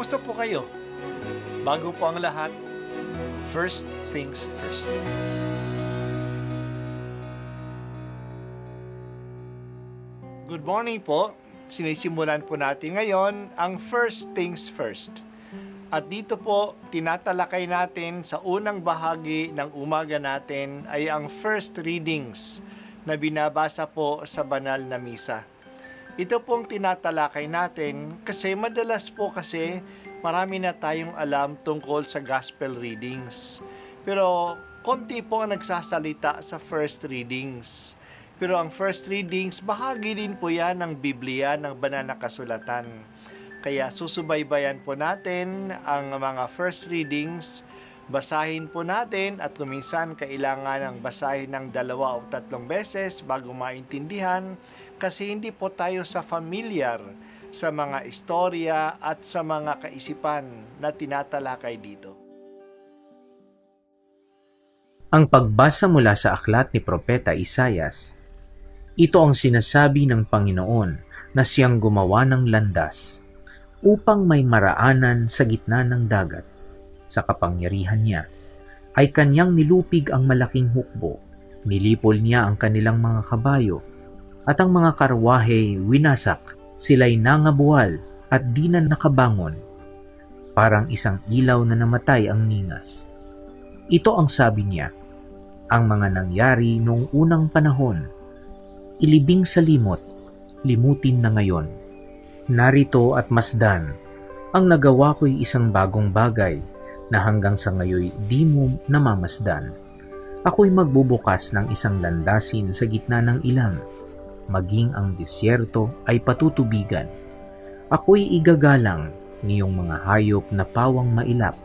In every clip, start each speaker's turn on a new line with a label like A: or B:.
A: Kumusta po kayo? Bago po ang lahat, first things first. Good morning po. Sinisimulan po natin ngayon ang first things first. At dito po, tinatalakay natin sa unang bahagi ng umaga natin ay ang first readings na binabasa po sa banal na misa. Ito pong tinatalakay natin kasi madalas po kasi marami na tayong alam tungkol sa gospel readings. Pero konti po ang nagsasalita sa first readings. Pero ang first readings, bahagi din po yan ng Biblia, ng banal na kasulatan. Kaya susubaybayan po natin ang mga first readings, basahin po natin at kuminsan kailangan ng basahin ng 2 o 3 beses bago maintindihan kasi hindi po tayo familiar sa mga istorya at sa mga kaisipan na tinatalakay dito.
B: Ang pagbasa mula sa aklat ni Propeta Isaias. Ito ang sinasabi ng Panginoon na siyang gumawa ng landas upang may maraanan sa gitna ng dagat. Sa kapangyarihan niya ay kanyang nilupig ang malaking hukbo, nilipol niya ang kanilang mga kabayo, at ang mga karwahe winasak, sila'y nangabuwal at di na nakabangon. Parang isang ilaw na namatay ang ningas. Ito ang sabi niya, ang mga nangyari noong unang panahon, ilibing sa limot, limutin na ngayon. Narito at masdan, ang nagawa ko'y isang bagong bagay na hanggang sa ngayoy di mo namamasdan. Ako'y magbubukas ng isang landasin sa gitna ng ilang, maging ang disyerto ay patutubigan. Ako'y igagalang niyong mga hayop na pawang mailap,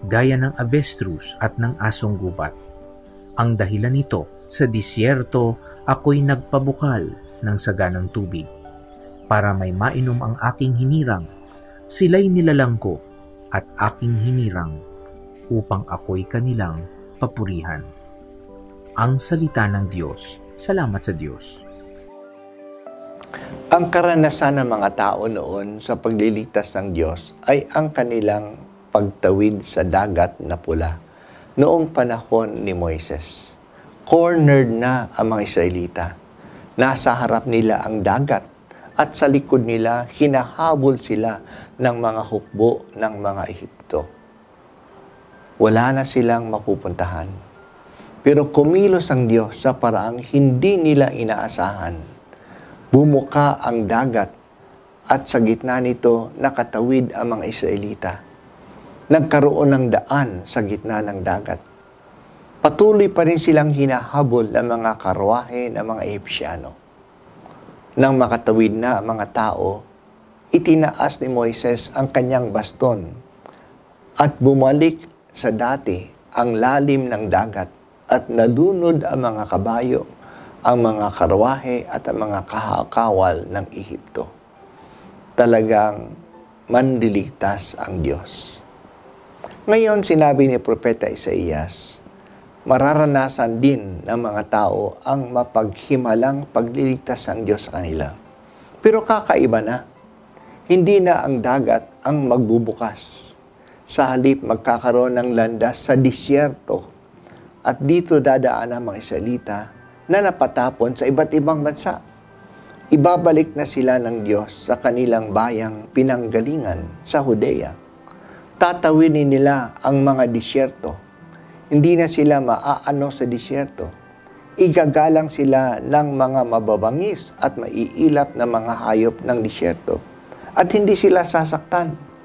B: gaya ng avestrus at ng asong gubat. Ang dahilan nito, sa disyerto ako'y nagpabukal ng saganang tubig, para may mainom ang aking hinirang. Sila'y nilalang ko at aking hinirang, upang ako'y kanilang papurihan. Ang salita ng Diyos. Salamat sa Diyos.
C: Ang karanasan ng mga tao noon sa pagliligtas ng Diyos ay ang kanilang pagtawid sa dagat na pula noong panahon ni Moises. Cornered na ang mga Israelita. Nasa harap nila ang dagat at sa likod nila hinahabol sila ng mga hukbo ng mga Ehipto. Wala na silang mapupuntahan. Pero kumilos ang Diyos sa paraang hindi nila inaasahan. Bumuka ang dagat at sa gitna nito nakatawid ang mga Israelita. Nagkaroon ng daan sa gitna ng dagat. Patuloy pa rin silang hinahabol ng mga karwahe ng mga Ehipsyano. Nang makatawid na ang mga tao, itinaas ni Moises ang kanyang baston at bumalik sa dati ang lalim ng dagat at nalunod ang mga kabayo, ang mga karwahe at ang mga kahakawal ng Ehipto. Talagang manliligtas ang Diyos. Ngayon sinabi ni Propeta Isaias, mararanasan din ng mga tao ang mapaghimalang pagliligtas ng Diyos sa kanila. Pero kakaiba na. Hindi na ang dagat ang magbubukas. Sa halip magkakaroon ng landas sa disyerto. At dito dadaan ang mga Israelita na napatapon sa iba't ibang bansa. Ibabalik na sila ng Diyos sa kanilang bayang pinanggalingan sa Judea. Tatawinin nila ang mga disyerto. Hindi na sila maaano sa disyerto. Igagalang sila ng mga mababangis at maiilap na mga hayop ng disyerto. At hindi sila sasaktan.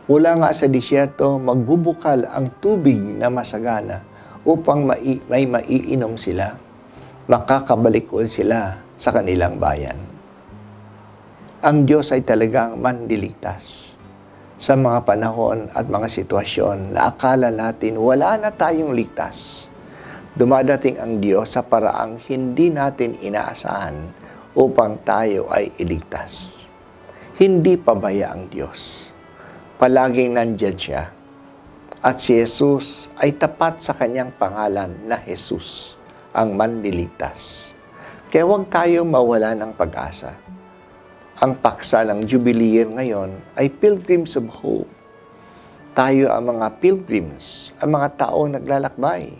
C: Mula nga sa disyerto, magbubukal ang tubig na masagana upang may maiinom sila. Makakabalik ulit sila sa kanilang bayan. Ang Diyos ay talagang manliligtas. Sa mga panahon at mga sitwasyon na akala natin wala na tayong ligtas, dumadating ang Diyos sa paraang hindi natin inaasahan upang tayo ay iligtas. Hindi pabaya ang Diyos. Palaging nandyan siya. At si Jesus ay tapat sa kanyang pangalan na Jesus, ang manliligtas. Kaya huwag tayong mawala ng pag-asa. Ang paksa ng Jubilee Year ngayon ay Pilgrims of Hope, Tayo ang mga pilgrims, ang mga taong naglalakbay.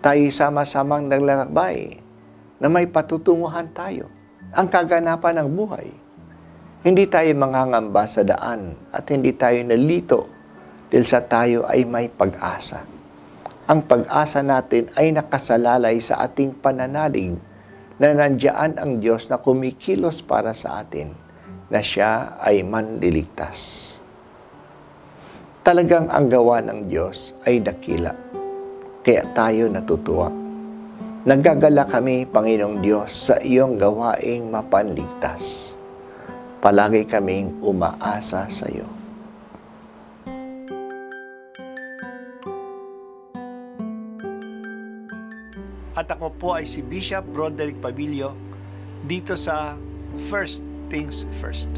C: Tayo sama-samang naglalakbay na may patutunguhan tayo, ang kaganapan ng buhay. Hindi tayo mangangamba sa daan at hindi tayo nalito dahil sa tayo ay may pag-asa. Ang pag-asa natin ay nakasalalay sa ating pananalig na nandiyan ang Diyos na kumikilos para sa atin, na siya ay manliligtas. Talagang ang gawa ng Diyos ay dakila, kaya tayo natutuwa. Nagagala kami, Panginoong Diyos, sa iyong gawaing mapanligtas. Palagi kaming umaasa sa iyo.
A: At ako po ay si Bishop Broderick Pabilio dito sa First Things First.